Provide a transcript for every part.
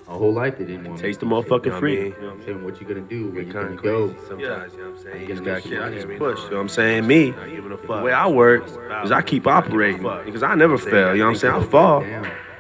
My whole life they didn't want me Taste the to do shit. You know motherfucking what I mean? freedom. You know what I'm saying? What you gonna do? Where Get you kind gonna of go? crazy sometimes, you know what I'm How saying? you You gonna just make gotta some keep, I money? just I mean, push, you know what I'm saying? Me, the way I work is I keep operating because I never fail, you know what I'm saying? I fall,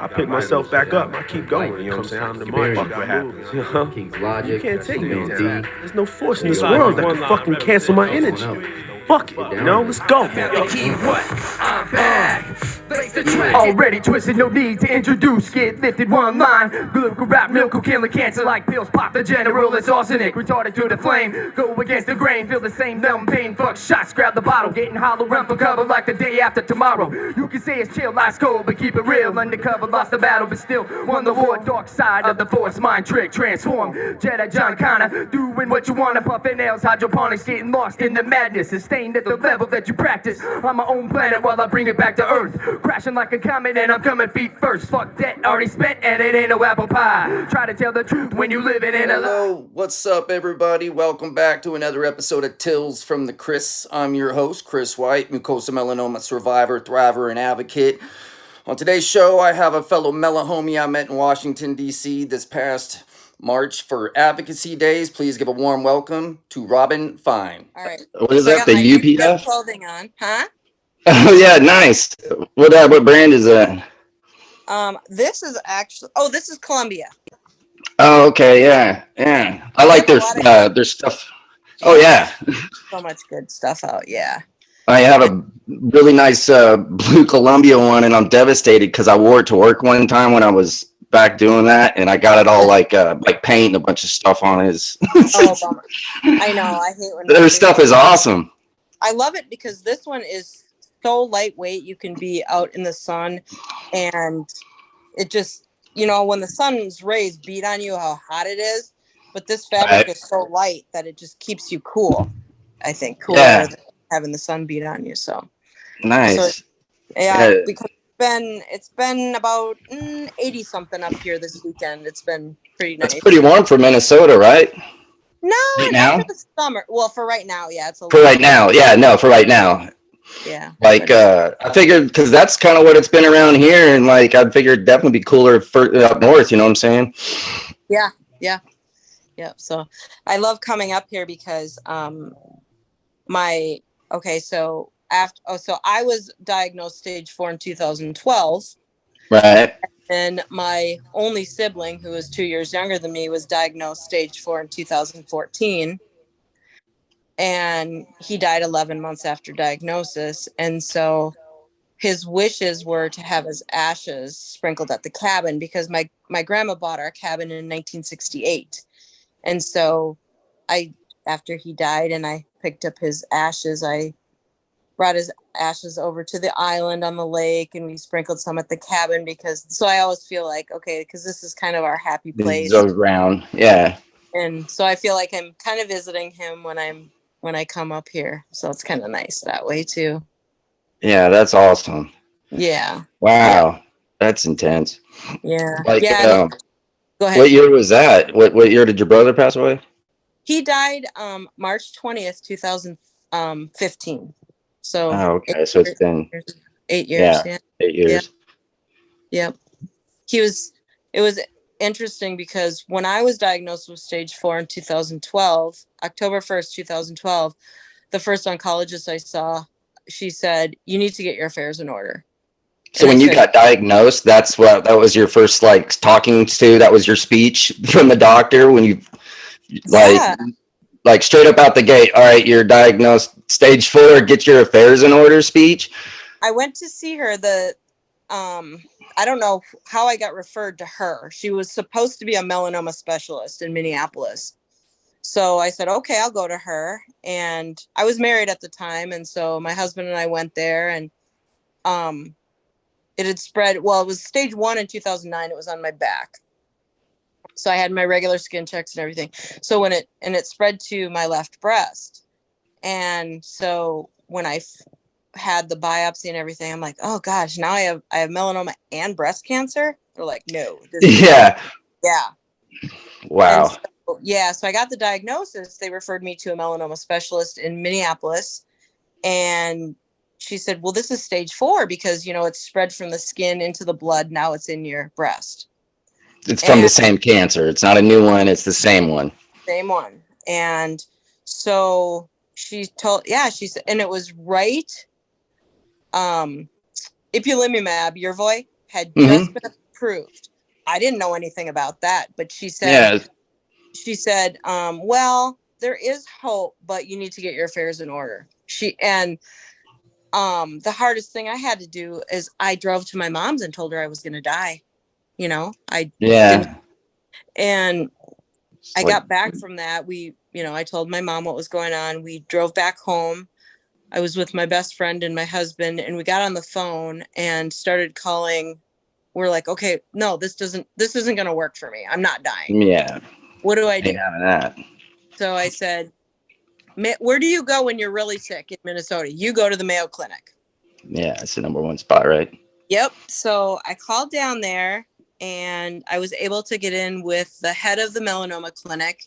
I pick myself back up, I keep going, you know what I'm saying? Time to march, fuck what happens, you know? King's You Logic, can't take me Email down. D. There's no force in There you this go, world that Vaughn. can fucking cancel my Next one energy. up. Fuck it, Get you down know? with Let's it. go, Feel man. the key, what? I'm back. Lace the track. Already twisted, no need to introduce. Get lifted one line. Political rap, milk, killing cancer like pills. Pop the general, it's arsenic. Retarded to the flame. Go against the grain, feel the same numb pain. Fuck shots, grab the bottle. Getting hollow, run for cover like the day after tomorrow. You can say it's chill, life's cold, but keep it real. Undercover, lost the battle, but still won the war. Dark side of the force, mind trick, transform. Jedi John Connor, doing what you wanna. Puffin' nails, hydroponics, getting lost in the madness. Sustained at the level that you practice. On my own planet while I bring it back to Earth. Crashing like a comet and I'm coming feet first. Fuck that, already spent and it ain't no apple pie. Try to tell the truth when you living in a lie. Hello, what's up, everybody? Welcome back to another episode of Tills from the Chris. I'm your host, Chris White, Mucosal Melanoma Survivor, Thriver, and Advocate. On today's show, I have a fellow MelaHomie I met in Washington, D.C. this past March for Advocacy Days. Please give a warm welcome to Robyn Fine. All right. What is So I that? got The my UPF UPF? clothing on, huh? Oh yeah, nice. What brand is that? This is actually this is Columbia. Oh okay, yeah, yeah. I They like have a lot of their stuff. Oh yeah, so much good stuff out. Yeah. I have a really nice blue Columbia one, and I'm devastated because I wore it to work one time when I was back doing that, and I got it all like paint and a bunch of stuff on it. Oh, bummer. I know. I hate when Their stuff is awesome. I love it because this one is so lightweight. You can be out in the sun, and it just when the sun's rays beat on you, how hot it is. But this fabric is so light that it just keeps you cool. I think cooler than having the sun beat on you. So nice. Yeah, because it's been about 80 something up here this weekend. It's been pretty nice. It's pretty warm for Minnesota, right? No, right not now? for the summer. Well, for right now, yeah, it's a for right now. Yeah, no, for right now. Yeah. Like I figured because that's kind of what it's been around here, and like I figured it'd definitely be cooler up north. You know what I'm saying? Yeah, yeah, yeah. So I love coming up here because so I was diagnosed stage 4 in 2012. Right. And my only sibling, who was 2 years younger than me, was diagnosed stage 4 in 2014. And he died 11 months after diagnosis. And so his wishes were to have his ashes sprinkled at the cabin because my grandma bought our cabin in 1968. And so after he died and I picked up his ashes, I brought his ashes over to the island on the lake and we sprinkled some at the cabin so I always feel like, okay, because this is kind of our happy place. Around. Yeah. And so I feel like I'm kind of visiting him when I come up here. So it's kind of nice that way too. Yeah, that's awesome. Yeah. Wow. Yeah. That's intense. Yeah. Like, Go ahead. What year was that? What year did your brother pass away? He died March 20th, 2015. So okay. So it's been 8 years. Yeah. 8 years. Yeah. It was interesting because when I was diagnosed with stage 4 in 2012, October 1st, 2012, the first oncologist I saw, she said, "You need to get your affairs in order." So when you got diagnosed, that was your first talking to, that was your speech from the doctor when you like straight up out the gate, all right, you're diagnosed stage 4, get your affairs in order speech? I went to see her. I don't know how I got referred to her. She was supposed to be a melanoma specialist in Minneapolis. So I said, okay, I'll go to her. And I was married at the time. And so my husband and I went there and it had spread. Well, it was stage 1 in 2009. It was on my back. So I had my regular skin checks and everything. So when it spread to my left breast. And so when I had the biopsy and everything, I'm like, oh gosh, now I have melanoma and breast cancer. They're like, no. Yeah. Wow. So I got the diagnosis. They referred me to a melanoma specialist in Minneapolis. And she said, well, this is stage 4 because, it's spread from the skin into the blood. Now it's in your breast. It's from the same cancer. It's not a new one. It's the same one. Same one. And so she told, she said, and it was right. Ipilimumab, Yervoy, had just been approved. I didn't know anything about that, but she said, well, there is hope, but you need to get your affairs in order. The hardest thing I had to do is I drove to my mom's and told her I was going to die. You know, and I got back from that. I told my mom what was going on. We drove back home. I was with my best friend and my husband, and we got on the phone and started calling. We're like, okay, no, this isn't going to work for me. I'm not dying. Yeah. What do I do? That. So I said, where do you go when you're really sick in Minnesota? You go to the Mayo Clinic. Yeah, it's the #1 spot, right? Yep. So I called down there and I was able to get in with the head of the melanoma clinic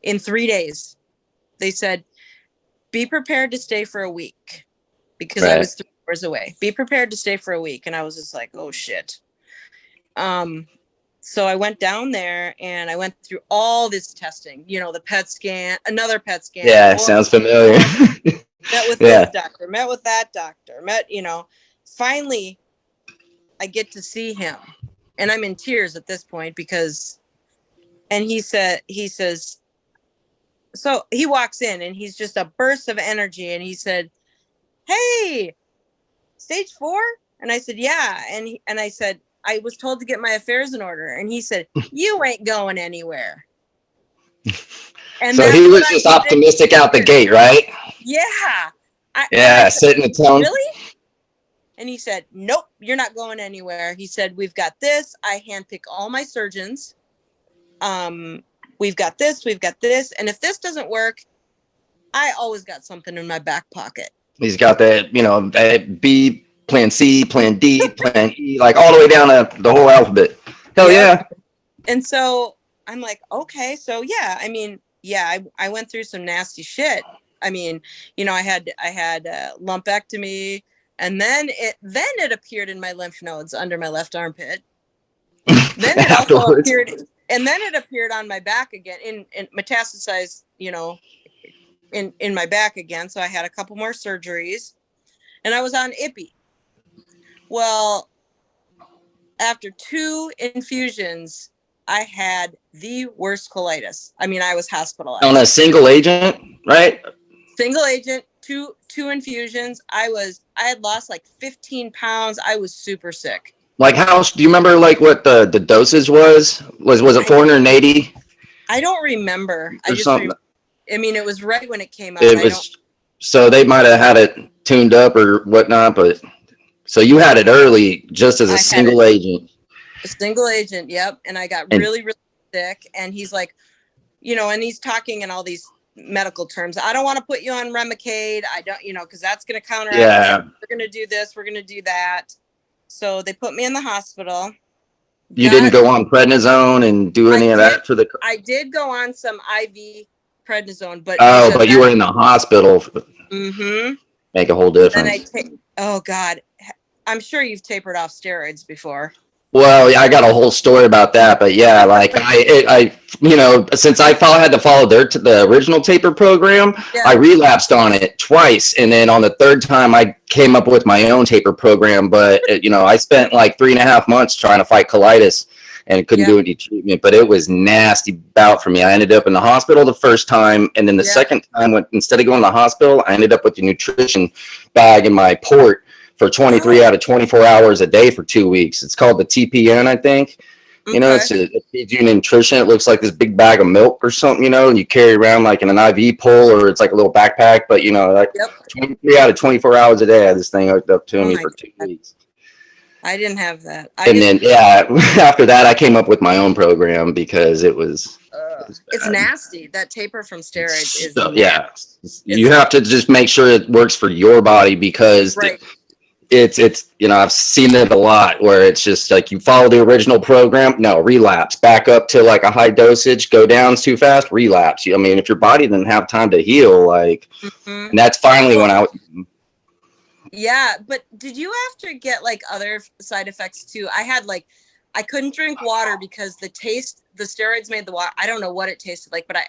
in 3 days. They said, be prepared to stay for a week because I was 3 hours away. Be prepared to stay for a week. And I was just like, oh shit. So I went down there and I went through all this testing, the PET scan, another PET scan. Yeah, sounds familiar. Met with this doctor, met with that doctor, finally I get to see him and I'm in tears at this point and he says, so he walks in and he's just a burst of energy and he said, hey, stage 4? And I said, yeah. And I said, I was told to get my affairs in order. And he said, you ain't going anywhere. And so he was just optimistic out the gate, right? Yeah. Setting the tone. Really? And he said, nope, you're not going anywhere. He said, we've got this. I handpick all my surgeons. We've got this. And if this doesn't work, I always got something in my back pocket. He's got that, that B, plan C, plan D, plan E, like all the way down the whole alphabet. Hell yeah. And so I'm like, okay, so I went through some nasty shit. I mean, I had a lumpectomy, and then it appeared in my lymph nodes under my left armpit. Then it also appeared, and then it appeared on my back again, in metastasized, in my back again. So I had a couple more surgeries, and I was on IPI. Well, after 2 infusions, I had the worst colitis. I mean, I was hospitalized. On a single agent, right? Single agent, two infusions. I had lost like 15 pounds. I was super sick. Like do you remember like what the dosage was? Was it 480? I don't remember. I mean, it was right when it came out. So they might have had it tuned up or whatnot, but so you had it early just as a single agent. A single agent, yep. And I got really, really sick. And he's like, and he's talking in all these medical terms. I don't want to put you on Remicade. I don't, because that's going to counteract. Yeah. We're going to do this. We're going to do that. So they put me in the hospital. You didn't go on prednisone and do any of that for the. I did go on some IV prednisone, but. Oh, but you were in the hospital. Mm-hmm. Make a whole difference. Oh God. I'm sure you've tapered off steroids before. Well, I got a whole story about that, but yeah, like I since I had to follow the original taper program, I relapsed on it twice, and then on the third time, I came up with my own taper program. But I spent like 3.5 months trying to fight colitis, and couldn't do any treatment. But it was nasty bout for me. I ended up in the hospital the first time, and then the second time, instead of going to the hospital, I ended up with the nutrition bag in my port for 23 out of 24 hours a day for 2 weeks. It's called the TPN, I think. It feeds you nutrition. It looks like this big bag of milk or something, and you carry around like in an IV pole, or it's like a little backpack. But 23 out of 24 hours a day, I had this thing hooked up to me for 2 weeks. I didn't have that. Then after that, I came up with my own program because it was. It's nasty. That taper from steroids is. You have to just make sure it works for your body because. It's I've seen it a lot where it's just like you follow the original program, relapse, back up to like a high dosage, go down too fast, relapse. I mean, if your body didn't have time to heal, like, and that's finally when I. Yeah, but did you have to get like other side effects too? I had like I couldn't drink water because the steroids made the water. I don't know what it tasted like, but I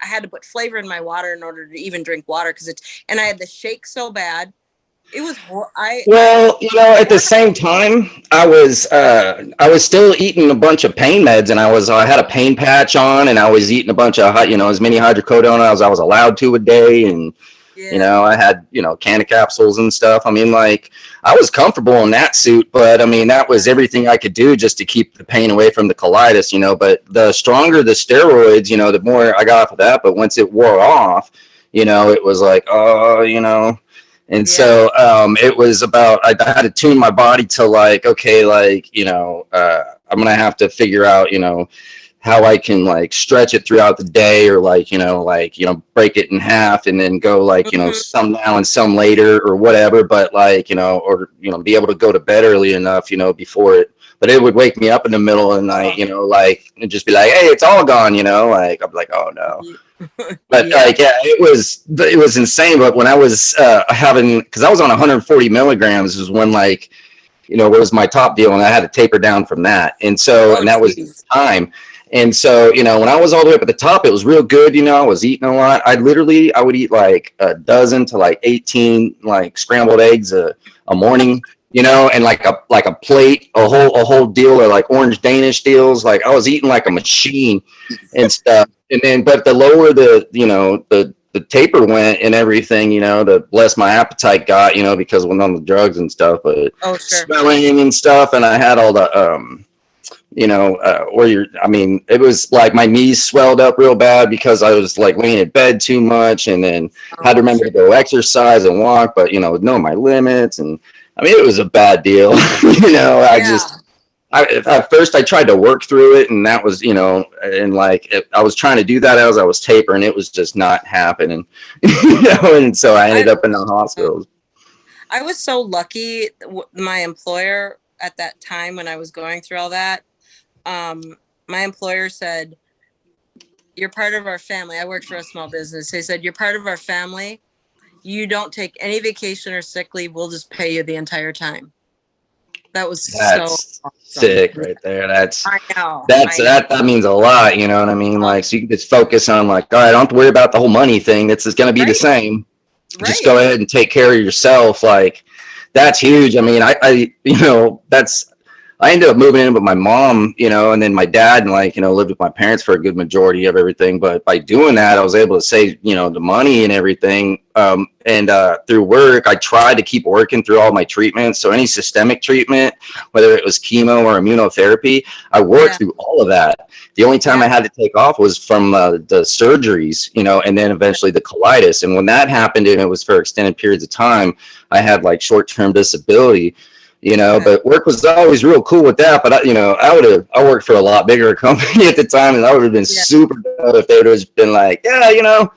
had to put flavor in my water in order to even drink water and I had the shake so bad. It was well, you know, at the same time, I was still eating a bunch of pain meds, and I had a pain patch on, and I was eating a bunch of, you know, as many hydrocodone as I was allowed to a day, and you know, I had, you know, can of capsules and stuff. I mean, like, I was comfortable in that suit, but I mean, that was everything I could do just to keep the pain away from the colitis, you know. But the stronger the steroids, you know, the more I got off of that. But once it wore off, you know, it was like, oh, you know. And so it was about, I had to tune my body to like, okay, like, you know, I'm going to have to figure out, you know, how I can like stretch it throughout the day, or like, you know, break it in half and then go like, you know, some now and some later or whatever. But like, you know, or, you know, be able to go to bed early enough, you know, before it, but it would wake me up in the middle of the night, you know, like, and just be like, hey, it's all gone, you know, like, I'm like, oh no. But like, yeah, it was insane. But when I was because I was on 140 milligrams is when, like, you know, it was my top deal, and I had to taper down from that. And so, and that was the time. And so, you know, when I was all the way up at the top, it was real good. You know, I was eating a lot. I would eat like a dozen to like 18 like scrambled eggs a morning. You know, and like a plate, a whole deal of like orange Danish deals. Like, I was eating like a machine and stuff. And then, but the lower the, you know, the taper went and everything, you know, the less my appetite got, you know, because when on the drugs and stuff, but swelling and stuff. And I had all the, you know, I mean, it was like my knees swelled up real bad because I was like laying in bed too much, and then had to remember to go exercise and walk, but, you know, know my limits. And I mean, it was a bad deal. You know, at first I tried to work through it, and that was, you know, and like, I was trying to do that as I was tapering. It was just not happening, you know, and so I ended up in the hospital. I was so lucky. My employer at that time, when I was going through all that, my employer said, you're part of our family. I worked for a small business. They said, you're part of our family. You don't take any vacation or sick leave. We'll just pay you the entire time. That's so awesome. Sick right there. I know. That means a lot, you know what I mean? Like, so you can just focus on like, all right, I don't have to worry about the whole money thing. It's going to be the same. Just go ahead and take care of yourself. Like, that's huge. I mean, I you know, I ended up moving in with my mom, you know, and then my dad, and like, you know, lived with my parents for a good majority of everything. But by doing that, I was able to save, you know, the money and everything. And through work, I tried to keep working through all my treatments. So any systemic treatment, whether it was chemo or immunotherapy, I worked through all of that. The only time I had to take off was from the surgeries, you know, and then eventually the colitis. And when that happened, and it was for extended periods of time, I had like short-term disability. You know, but work was always real cool with that. But I worked for a lot bigger company at the time, and I would have been super dope if they would have just been like, yeah, you know,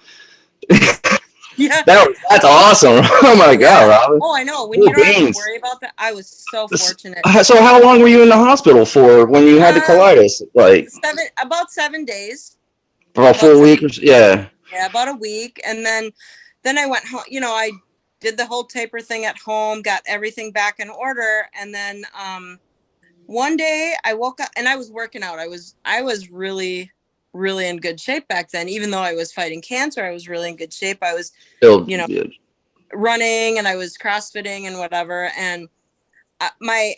that's awesome. Oh my God, Robyn. Oh, I know. When you don't have to worry about that, I was so fortunate. So how long were you in the hospital for when you had the colitis? Like about 7 days. For a full week? Yeah, about a week, and then I went home. You know, I did the whole taper thing at home, got everything back in order. And then one day I woke up and I was working out. I was really, really in good shape back then. Even though I was fighting cancer, I was really in good shape. I was, still, you know, running, and I was CrossFitting and whatever. And I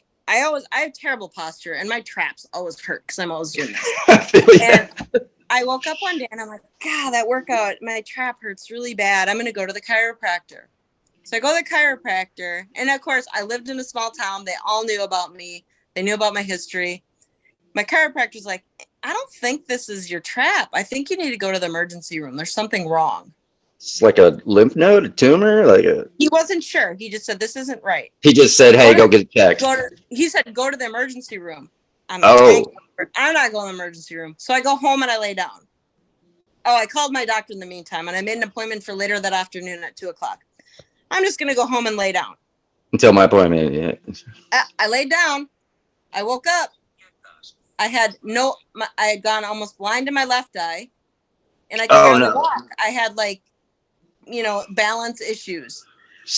have terrible posture, and my traps always hurt because I'm always doing this. And I woke up one day and I'm like, God, that workout, my trap hurts really bad. I'm going to go to the chiropractor. So I go to the chiropractor, and of course I lived in a small town. They all knew about me. They knew about my history. My chiropractor's like, I don't think this is your trap. I think you need to go to the emergency room. There's something wrong. It's like a lymph node, a tumor, He wasn't sure. He just said, this isn't right. He just said, hey, go get it checked. He said, go to the emergency room. I'm not going to the emergency room. So I go home and I lay down. Oh, I called my doctor in the meantime, and I made an appointment for later that afternoon at 2:00. I'm just going to go home and lay down. Until my appointment, yeah. I laid down. I woke up. I had gone almost blind in my left eye. And I could barely walk. I had, like, you know, balance issues.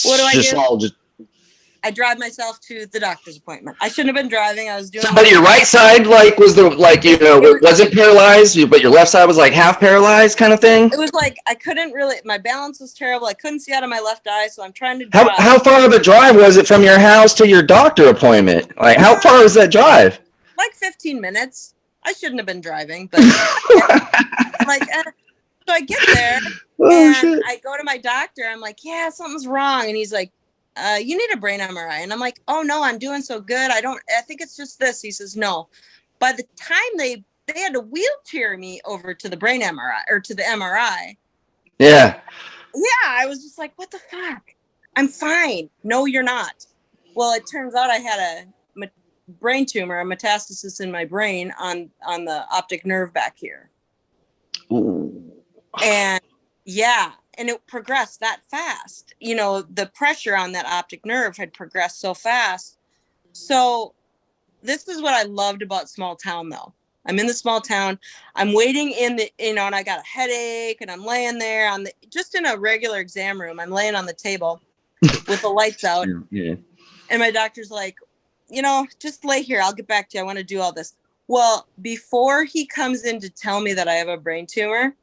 What do I do? I drive myself to the doctor's appointment. I shouldn't have been driving. I was doing. But your right side, like, was wasn't paralyzed, but your left side was like half paralyzed, kind of thing. It was like I couldn't really. My balance was terrible. I couldn't see out of my left eye, so I'm trying to drive. How far of a drive was it from your house to your doctor appointment? Like, how far was that drive? Like 15 minutes. I shouldn't have been driving, but like, so I get there and I go to my doctor. I'm like, yeah, something's wrong, and he's like, you need a brain MRI. And I'm like, oh no, I'm doing so good. I think it's just this. He says, no. By the time they had to wheelchair me over to the brain MRI or to the MRI. Yeah. Yeah. I was just like, what the fuck? I'm fine. No, you're not. Well, it turns out I had a brain tumor, a metastasis in my brain on the optic nerve back here. Ooh. And yeah. And it progressed that fast. You know, the pressure on that optic nerve had progressed so fast. So this is what I loved about small town, though. I'm in the small town. I'm waiting and I got a headache and I'm laying there just in a regular exam room. I'm laying on the table with the lights out. Yeah. And my doctor's like, just lay here. I'll get back to you. I want to do all this. Well, before he comes in to tell me that I have a brain tumor,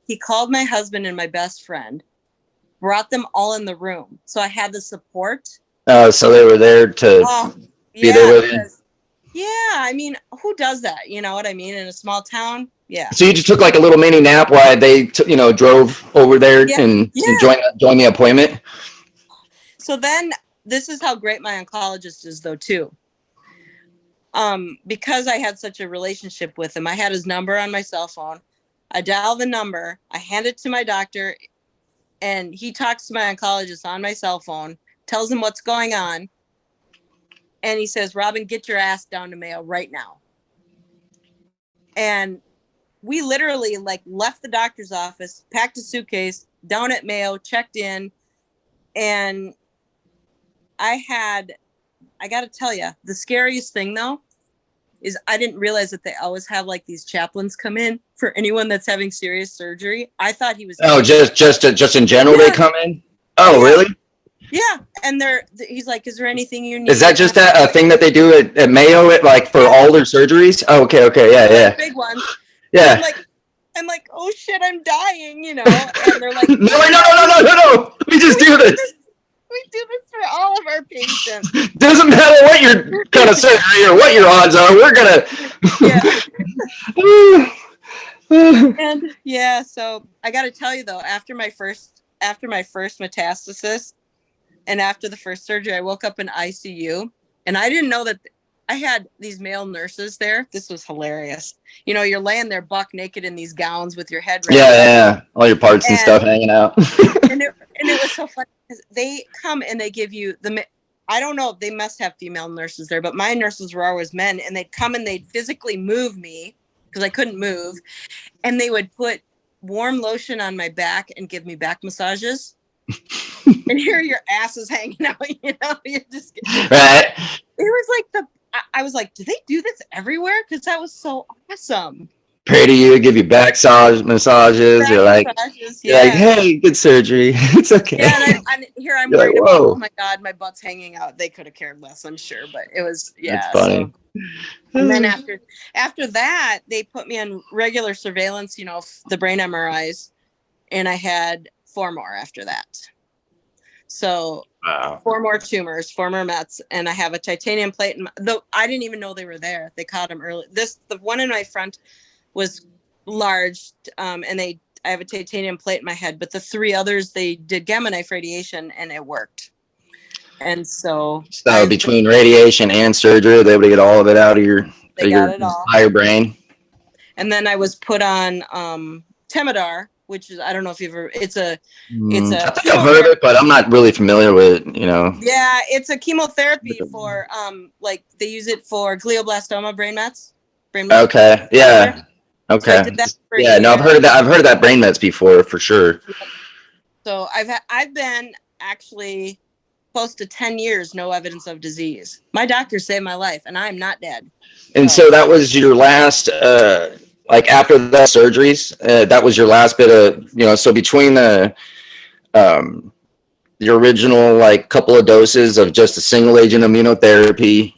he called my husband and my best friend, brought them all in the room. So I had the support. Oh, so they were there to be there with you? Yeah, I mean, who does that? You know what I mean? In a small town? Yeah. So you just took like a little mini nap while they, drove over there and join the appointment? So then this is how great my oncologist is, though, too. Because I had such a relationship with him, I had his number on my cell phone. I dial the number, I hand it to my doctor, and he talks to my oncologist on my cell phone, tells him what's going on, and he says, Robyn, get your ass down to Mayo right now. And we literally left the doctor's office, packed a suitcase, down at Mayo, checked in, and I got to tell you, the scariest thing, though, is I didn't realize that they always have these chaplains come in for anyone that's having serious surgery. I thought he was. Oh, just in general, they come in. Oh, really? Yeah, and he's like, "Is there anything you need?" Is that just a thing that they do at Mayo, for all their surgeries? Oh, okay, yeah. Big ones. Yeah. I'm like, oh shit, I'm dying, And they're like, no. We just do this. We do this for all of our patients. Doesn't matter what your kind of surgery or what your odds are. We're gonna. Yeah. And yeah, so I got to tell you though, after my first metastasis, and after the first surgery, I woke up in ICU, and I didn't know that I had these male nurses there. This was hilarious. You're laying there buck naked in these gowns with your head. Yeah. All your parts and stuff hanging out. and it was so funny because they come and they give you I don't know, they must have female nurses there, but my nurses were always men, and they'd come and they'd physically move me because I couldn't move, and they would put warm lotion on my back and give me back massages. And here your ass is hanging out, you're just right. It was I was like, do they do this everywhere? Because that was so awesome. Pray to you, give you back massages. You're like, hey, good surgery. It's okay. Yeah, and here I'm worried about, oh my God, my butt's hanging out. They could have cared less, I'm sure, but it was, That's funny. So. And then after that, they put me on regular surveillance, the brain MRIs, and I had 4 more after that. So 4 more tumors, 4 more Mets, and I have a titanium plate. Though I didn't even know they were there. They caught them early. The one in my front was large, and I have a titanium plate in my head. But the 3 others, they did gamma knife radiation, and it worked. And so between radiation and surgery, they were able to get all of it out of your entire brain. And then I was put on Temodar, which is, I don't know if you've ever, I think I've heard of it, but I'm not really familiar with it, Yeah, it's a chemotherapy for, they use it for glioblastoma brain mets. Okay, yeah. Okay. So I've heard of that. I've heard of that brain mets before, for sure. So I've been actually close to 10 years, no evidence of disease. My doctor saved my life, and I'm not dead. And so that was your last, after the surgeries, that was your last bit of, so between the your original like couple of doses of just a single agent immunotherapy,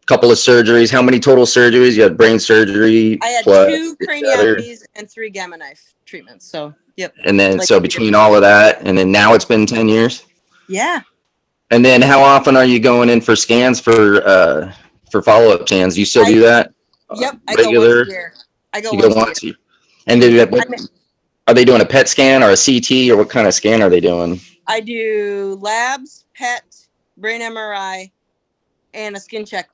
couple of surgeries. How many total surgeries? You had brain surgery. I had plus 2 craniotomies and 3 gamma knife treatments. So, yep. And then, like so between all of that, and then now it's been 10 years. Yeah. And then, how often are you going in for scans for follow-up scans? Do you still do that? Yep, I regular? go once a year. I go once a year. And are they doing a PET scan or a CT, or what kind of scan are they doing? I do labs, PET, brain MRI, and a skin check.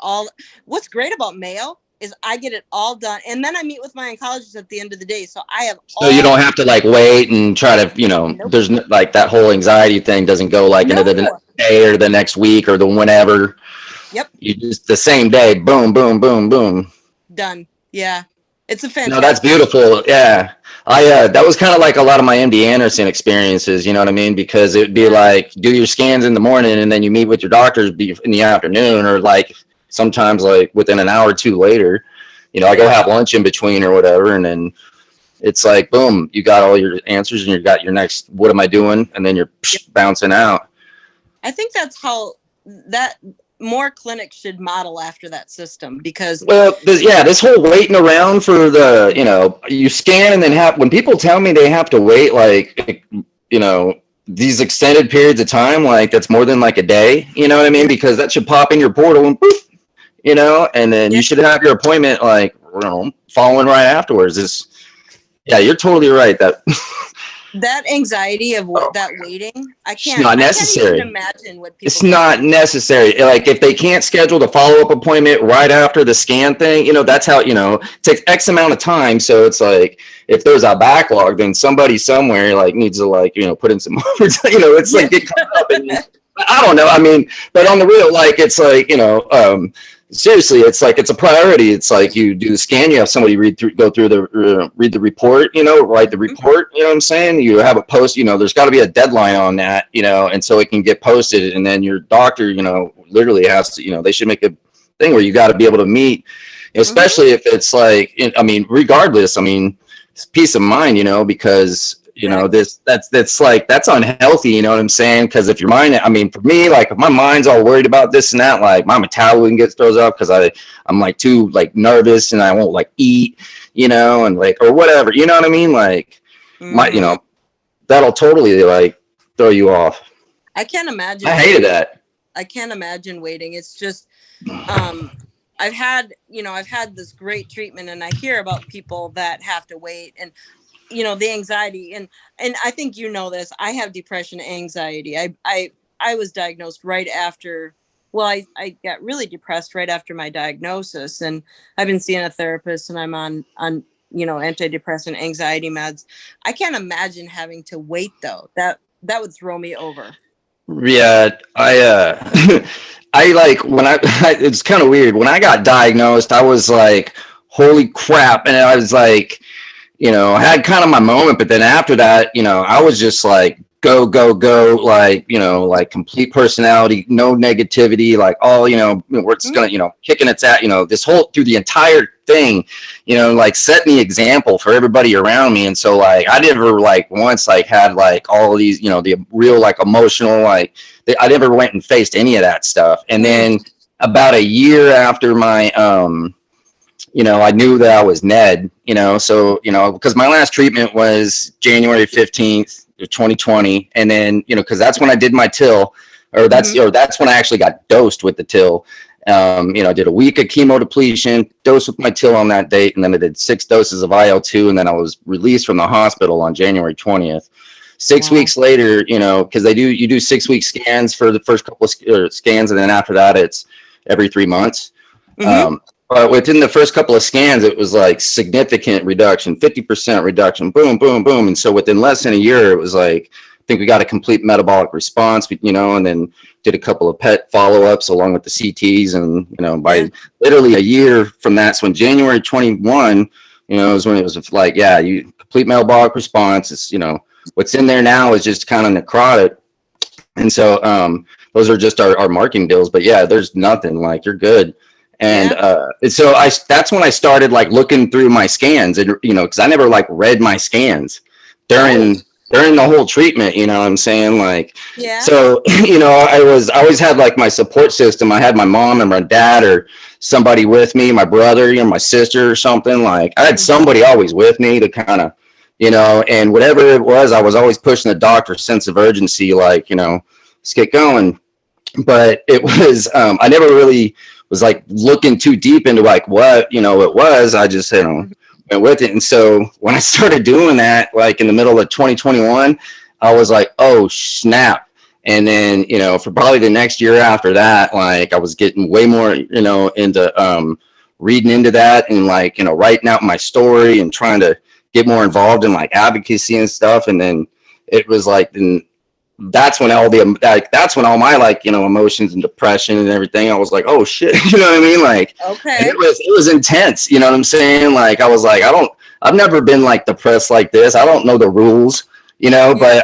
What's great about Mayo is I get it all done, and then I meet with my oncologist at the end of the day. So I have. So you don't have to like wait and try to, Nope. There's like that whole anxiety thing doesn't go like into the next day or the next week or the whenever. Yep. You just the same day, boom, boom, boom, boom. Done. Yeah, it's a fantastic. No, that's beautiful. Yeah. That was kind of like a lot of my MD Anderson experiences, you know what I mean? Because it'd be like, do your scans in the morning and then you meet with your doctors in the afternoon, or like sometimes like within an hour or two later, I go have lunch in between or whatever. And then it's like, boom, you got all your answers and you got your next, what am I doing? And then you're bouncing out. I think that's how more clinics should model after that system, because this whole waiting around for the you scan and then when people tell me they have to wait like these extended periods of time, like that's more than like a day, you know what I mean, because that should pop in your portal and poof, and then you should have your appointment like following right afterwards. You're totally right that anxiety of that waiting, I can't. It's not necessary. I can't even imagine what people. It's not necessary. Like if they can't schedule the follow-up appointment right after the scan thing, that's how it takes X amount of time. So it's like if there's a backlog, then somebody somewhere like needs to put in some overtime. It's like it comes up and I don't know. I mean, but on the real, like it's like seriously, it's like it's a priority. It's like you do the scan, you have somebody read the report, write the report, you know what I'm saying? You have a post, there's got to be a deadline on that, and so it can get posted, and then your doctor, literally has to, they should make a thing where you got to be able to meet, especially if it's like, regardless, it's peace of mind, because that's unhealthy, you know what I'm saying? Because if your mind, for me, like if my mind's all worried about this and that, like my metabolism throws up because I'm like too like nervous and I won't like eat, and like or whatever, you know what I mean? Like that'll totally like throw you off. I can't imagine. I hated that. I can't imagine waiting. It's just I've had this great treatment, and I hear about people that have to wait, and the anxiety, and I think this, I have depression, anxiety. I was diagnosed right after, I got really depressed right after my diagnosis, and I've been seeing a therapist, and I'm on antidepressant anxiety meds. I can't imagine having to wait though. That would throw me over. Yeah, I like when it's kind of weird. When I got diagnosed, I was like, holy crap. And I was like, I had kind of my moment, but then after that, I was just like, go, like, like complete personality, no negativity, like all, where it's gonna, kicking its at, this whole, through the entire thing, like set the example for everybody around me. And so like, I never like once like had like all of these, the real like emotional, like I never went and faced any of that stuff. And then about a year after my, I knew that I was NED, so, because my last treatment was January 15th, 2020. And then, because that's when I did my TIL, or that's when I actually got dosed with the TIL. I did a week of chemo depletion, dosed with my TIL on that date. And then I did 6 doses of IL-2. And then I was released from the hospital on January 20th. 6 weeks later, because you do 6-week scans for the first couple of scans. And then after that, it's every 3 months. But within the first couple of scans, it was like significant reduction, 50% reduction, boom, boom, boom. And so within less than a year, it was like, I think we got a complete metabolic response, and then did a couple of PET follow-ups along with the CTs. And, by literally a year from that, so in January 21, is when it was like, you complete metabolic response. It's, what's in there now is just kind of necrotic. And so those are just our marketing deals. But yeah, there's nothing like you're good. And so that's when I started like looking through my scans, and because I never like read my scans during during the whole treatment, you know what I'm saying? Like, Yeah. so, you know, I always had like my support system. I had my mom and my dad or somebody with me, my brother, you know, my sister or something. Like, I had somebody always with me to kind of, you know, and whatever it was, I was always pushing the doctor's sense of urgency, like, you know, let's get going. But it was, I never really was like looking too deep into like what, you know, it was. I just, you know, went with it. And so when I started doing that, like in the middle of 2021, I was like, oh, snap. And then, you know, for probably the next year after that, like I was getting way more, you know, into reading into that and like, you know, writing out my story and trying to get more involved in like advocacy and stuff. And then it was like, that's when all the that's when all my like, you know, emotions and depression and everything, I was like, oh shit, you know what I mean? Like, okay. And it was intense, you know what I'm saying? Like I was like, I've never been like depressed like this. I don't know the rules, you know, but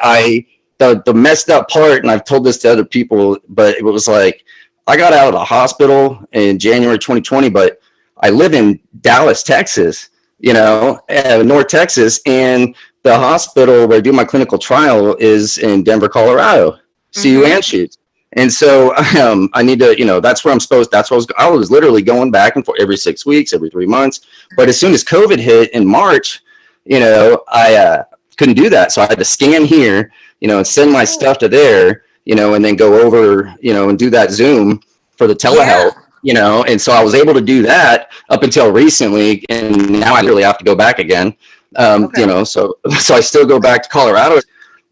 the messed up part, and I've told this to other people, but it was like I got out of the hospital in January 2020, but I live in Dallas, Texas, you know, North Texas, and the hospital where I do my clinical trial is in Denver, Colorado, CU Anschutz. And so I need to, you know, that's where I'm supposed, that's what I was literally going back and forth every 6 weeks, every 3 months. But as soon as COVID hit in March, you know, I couldn't do that. So I had to scan here, you know, and send my stuff to there, you know, and then go over, you know, and do that Zoom for the telehealth. You know, and so I was able to do that up until recently, and now I really have to go back again. You know, so I still go back to Colorado,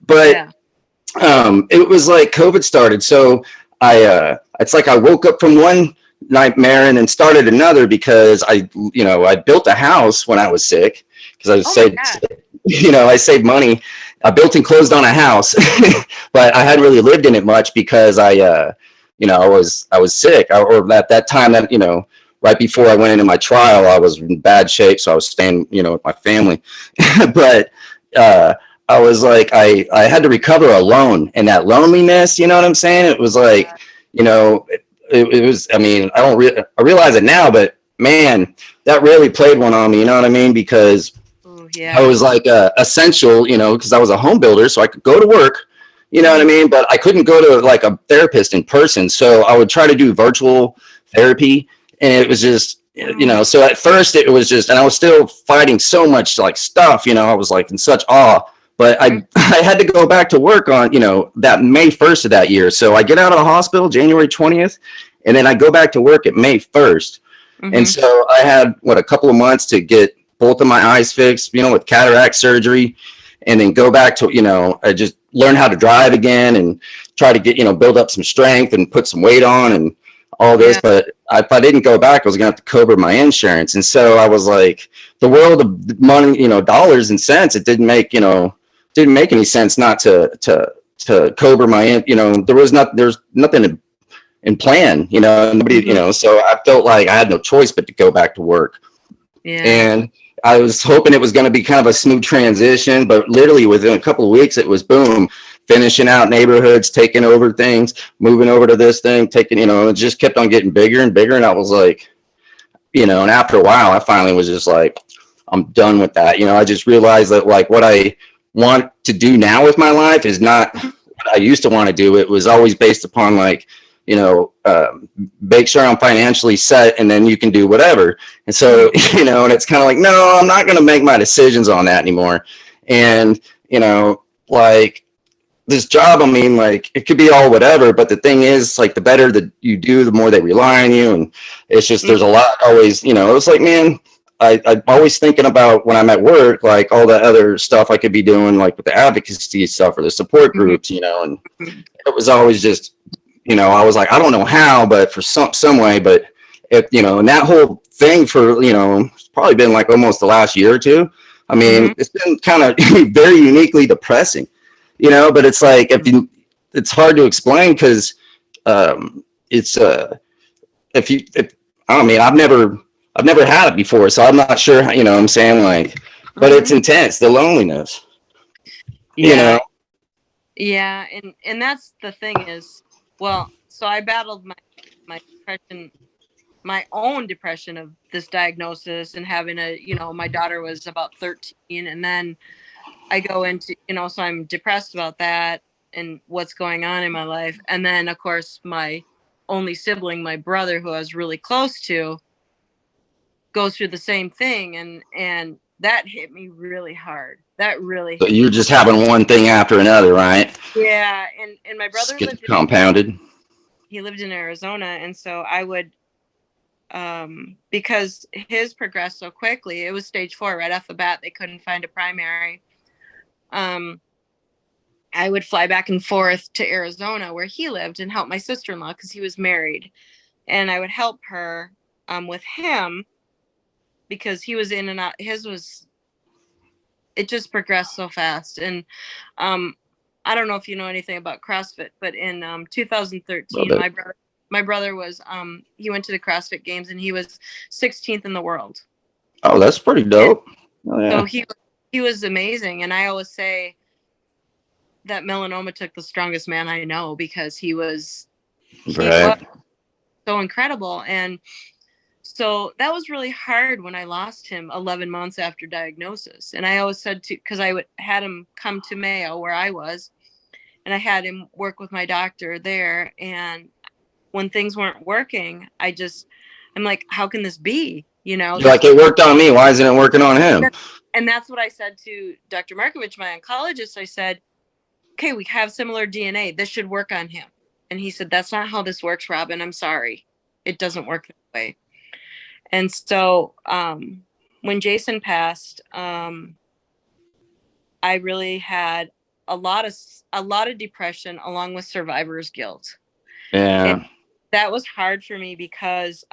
but it was like COVID started. So it's like I woke up from one nightmare and then started another because I built a house when I was sick because I was you know, I saved money. I built and closed on a house, but I hadn't really lived in it much because you know, I was sick, or at that time that, you know, right before I went into my trial, I was in bad shape. So I was staying, you know, with my family, but, I was like, I had to recover alone, and that loneliness, you know what I'm saying? It was like, you know, it was, I mean, I realize it now, but man, that really played one on me. You know what I mean? Because I was like, essential, you know, cause I was a home builder, so I could go to work, you know what I mean? But I couldn't go to like a therapist in person. So I would try to do virtual therapy, and it was just, you know, so at first it was just, and I was still fighting so much like stuff, you know, I was like in such awe, but I had to go back to work on, you know, that May 1st of that year. So I get out of the hospital January 20th, and then I go back to work at May 1st. And so I had, a couple of months to get both of my eyes fixed, you know, with cataract surgery, and then go back to, you know, I just learn how to drive again and try to get, you know, build up some strength and put some weight on and all this. But if I didn't go back, I was going to have to cover my insurance. And so I was like, the world of money, you know, dollars and cents, it didn't make any sense not to cover my, you know, there's nothing in plan, you know, nobody, you know, so I felt like I had no choice but to go back to work. And I was hoping it was going to be kind of a smooth transition, but literally within a couple of weeks, it was boom, finishing out neighborhoods, taking over things, moving over to this thing, taking, you know, it just kept on getting bigger and bigger. And I was like, you know, and after a while, I finally was just like, I'm done with that. You know, I just realized that like what I want to do now with my life is not what I used to want to do. It was always based upon like, you know, make sure I'm financially set, and then you can do whatever. And so, you know, and it's kind of like, no, I'm not going to make my decisions on that anymore. And, you know, like this job, I mean, like it could be all whatever, but the thing is like the better that you do, the more they rely on you. And it's just, there's a lot always, you know, it's like, man, I'm always thinking about when I'm at work, like all the other stuff I could be doing, like with the advocacy stuff or the support groups, you know, and it was always just, you know, I was like, I don't know how, but for some way, but if, you know, and that whole thing for, you know, it's probably been like almost the last year or two. I mean, it's been kind of very uniquely depressing, you know, but it's like, it's hard to explain because it's, I mean, I've never had it before, so I'm not sure, you know what I'm saying? Like, but it's intense, the loneliness, you know? Yeah. And that's the thing is, well, so I battled my depression, my own depression of this diagnosis and having you know, my daughter was about 13, and then I go into, so I'm depressed about that and what's going on in my life. And then, of course, my only sibling, my brother, who I was really close to, goes through the same thing. And that hit me really hard. That really So you're just having one thing after another, right? Yeah. And my brother compounded. He lived in Arizona. And so I would, because his progressed so quickly, it was stage 4 right off the bat. They couldn't find a primary. I would fly back and forth to Arizona where he lived and help my sister-in-law because he was married. And I would help her with him because he was in and out. It just progressed so fast. And I don't know if you know anything about CrossFit, but in 2013, my brother was, he went to the CrossFit Games and he was 16th in the world. Oh, that's pretty dope. So he was amazing. And I always say that melanoma took the strongest man I know because he was so incredible. And so that was really hard when I lost him 11 months after diagnosis. And I always said because I had him come to Mayo where I was, and I had him work with my doctor there. And when things weren't working, I'm like, how can this be? You're like, it worked on me. Why isn't it working on him? And that's what I said to Dr. Markovich, my oncologist. I said, okay, we have similar DNA. This should work on him. And he said, that's not how this works, Robyn. I'm sorry. It doesn't work that way. And so when Jason passed, I really had a lot of depression along with survivor's guilt. Yeah. And that was hard for me because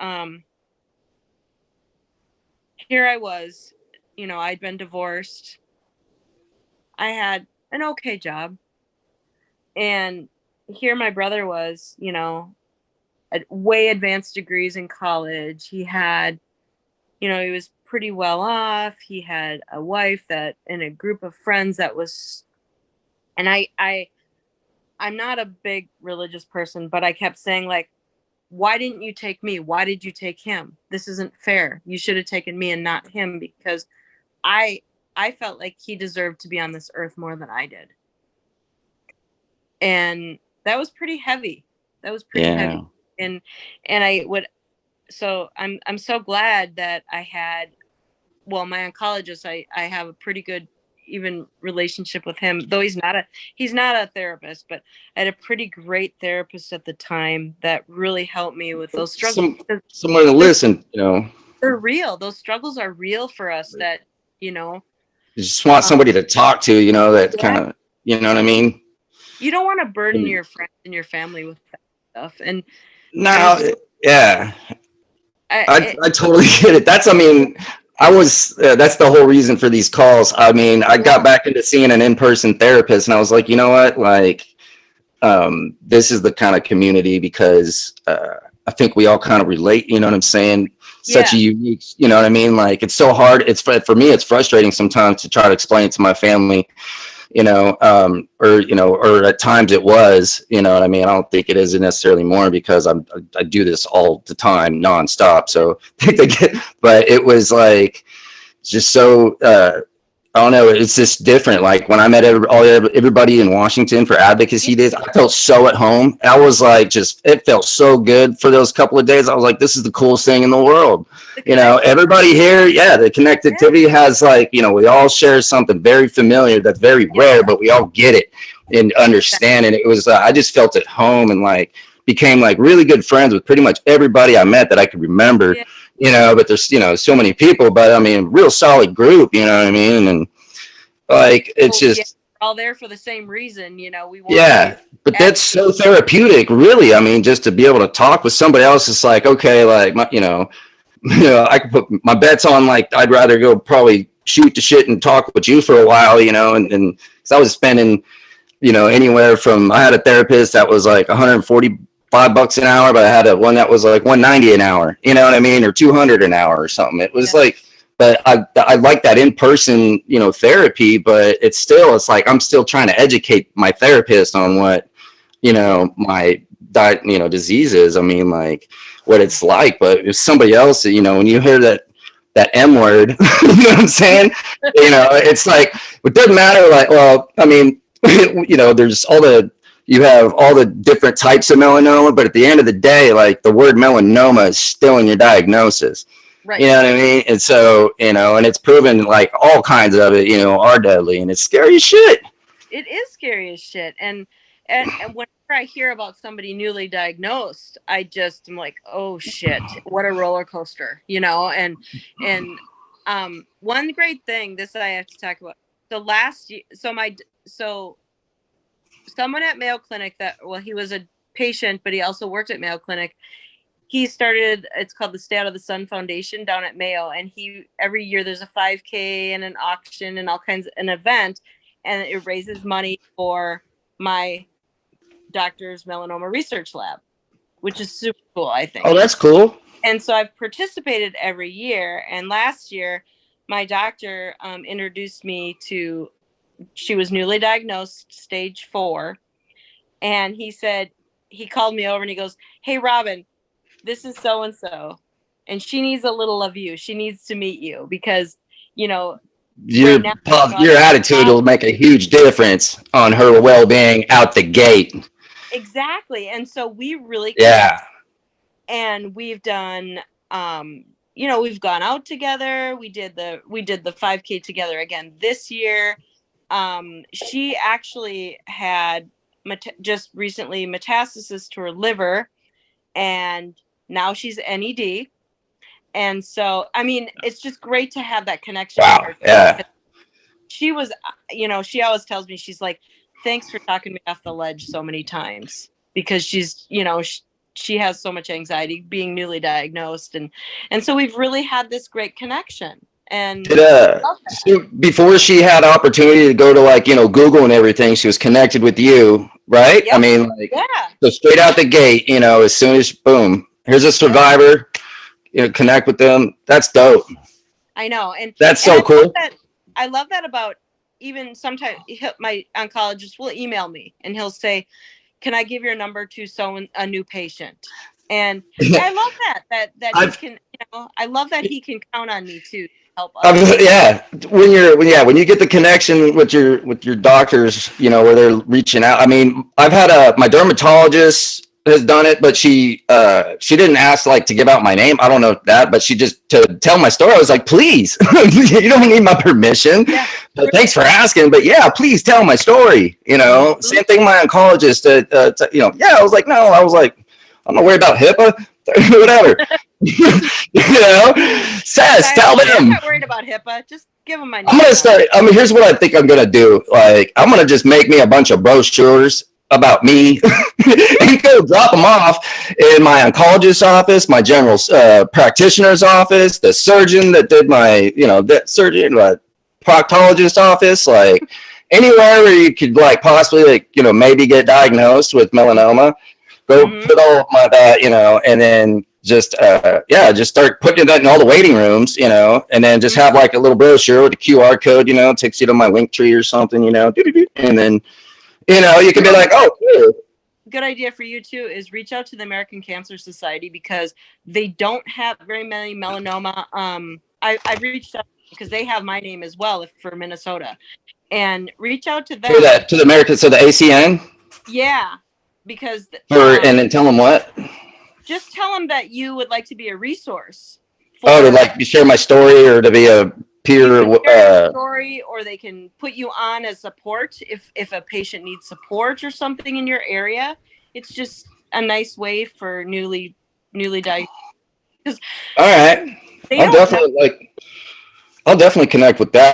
here I was, I'd been divorced. I had an okay job. And here my brother was, at way advanced degrees in college. He had, he was pretty well off. He had a wife and a group of friends that was, and I'm not a big religious person, but I kept saying, like, why didn't you take me? Why did you take him? This isn't fair. You should have taken me and not him, because I felt like he deserved to be on this earth more than I did. And that was pretty heavy. Heavy. And I'm so glad that I had, my oncologist, I have a pretty good even relationship with him, though he's not a therapist, but I had a pretty great therapist at the time that really helped me with those struggles. Someone to listen, They're real. Those struggles are real for us that, You just want somebody to talk to, that kind of, you know what I mean? You don't want to burden your friends and your family with that stuff. And I totally get it. That's the whole reason for these calls. I mean, I got back into seeing an in-person therapist, and I was like, you know what? Like, this is the kind of community, because I think we all kind of relate, you know what I'm saying? Such a unique, you know what I mean? Like, it's so hard. For me, it's frustrating sometimes to try to explain it to my family, or at times it was, you know what I mean? I don't think it is necessarily more, because I do this all the time, nonstop. So but it was like, just so, I don't know. It's just different. Like, when I met everybody in Washington for advocacy days, I felt so at home. I was like, it felt so good for those couple of days. I was like, this is the coolest thing in the world. Everybody here, the connectivity has, like, we all share something very familiar that's very rare, but we all get it and understand. And it was, I just felt at home, and like became like really good friends with pretty much everybody I met that I could remember. But there's, so many people, but I mean, real solid group, you know what I mean? And like, it's just we're all there for the same reason, we want but that's so therapeutic, really. I mean, just to be able to talk with somebody else, it's like, okay, like, I could put my bets on, like, I'd rather go probably shoot the shit and talk with you for a while, and cause I was spending, anywhere from, I had a therapist that was like $145 an hour, but I had one that was like $190 an hour, you know what I mean? Or $200 an hour or something. It was like, but I like that in-person, therapy, but it's like, I'm still trying to educate my therapist on what, my disease is. I mean, like, what it's like, but if somebody else, when you hear that M word, you know what I'm saying? It's like, it doesn't matter. Like, well, I mean, you know, you have all the different types of melanoma, but at the end of the day, like the word melanoma is still in your diagnosis. Right. You know what I mean? And so, you know, and it's proven like all kinds of it, you know, are deadly, and it's scary as shit. It is scary as shit. And whenever I hear about somebody newly diagnosed, I just am like, oh shit, what a roller coaster, you know? And one great thing, this I have to talk about. So last year, so someone at Mayo Clinic he was a patient, but he also worked at Mayo Clinic. He started, it's called the Stay Out of the Sun Foundation down at Mayo. And every year there's a 5K and an auction and all kinds of an event. And it raises money for my doctor's melanoma research lab, which is super cool, I think. Oh, that's cool. And so I've participated every year. And last year, my doctor introduced me to, she was newly diagnosed, stage 4. And he called me over and he goes, hey, Robyn, this is so-and-so. And she needs a little of you. She needs to meet you because, you know, your attitude will make a huge difference on her well-being out the gate. Exactly. And so we really and we've done you know, we've gone out together. We did the 5K together again this year. She actually had just recently metastasis to her liver, and now she's NED. And so, I mean, it's just great to have that connection. Wow. With her. Yeah. She was, you know, she always tells me, she's like, thanks for talking me off the ledge so many times, because she's, you know, she has so much anxiety being newly diagnosed. And so we've really had this great connection. And before she had opportunity to go to, like, you know, Google and everything, she was connected with you, right? Yep. I mean, like, so straight out the gate, you know, as soon as boom, here's a survivor, you know, connect with them. That's dope. I know. And that's so cool. I love that about, even sometimes my oncologist will email me and he'll say, can I give your number to a new patient? And I love that he can, you know, I love that he can count on me too. Help us. Yeah, when you get the connection with your doctors, you know, where they're reaching out. I mean, I've had my dermatologist has done it, but she didn't ask like to give out my name. I don't know that, but she just to tell my story. I was like, please, you don't need my permission. Yeah. But thanks for asking. But yeah, please tell my story. You know, same thing. My oncologist, you know, yeah. I was like, I'm not worried about HIPAA, whatever. You know, tell them. I'm not worried about HIPAA. Just give them my name. I'm gonna start. I mean, here's what I think I'm gonna do. Like, I'm gonna just make me a bunch of brochures about me and go drop them off in my oncologist's office, my general practitioner's office, the surgeon that did my, you know, that surgeon, my proctologist office, like anywhere where you could like possibly, like, you know, maybe get diagnosed with melanoma. Go put all my that, you know, and then just start putting that in all the waiting rooms, you know, and then just have like a little brochure with a QR code, you know, takes you to my link tree or something, you know, and then, you know, you can be like, oh, cool. Good idea for you too is reach out to the American Cancer Society, because they don't have very many melanoma. I've reached out because they have my name as well for Minnesota, and reach out to them. To the American, so the ACN. Yeah, because and then tell them what. Just tell them that you would like to be a resource. To like share my story or to be a peer story, or they can put you on as support if a patient needs support or something in your area. It's just a nice way for newly diagnosed. All right, I'll definitely connect with that.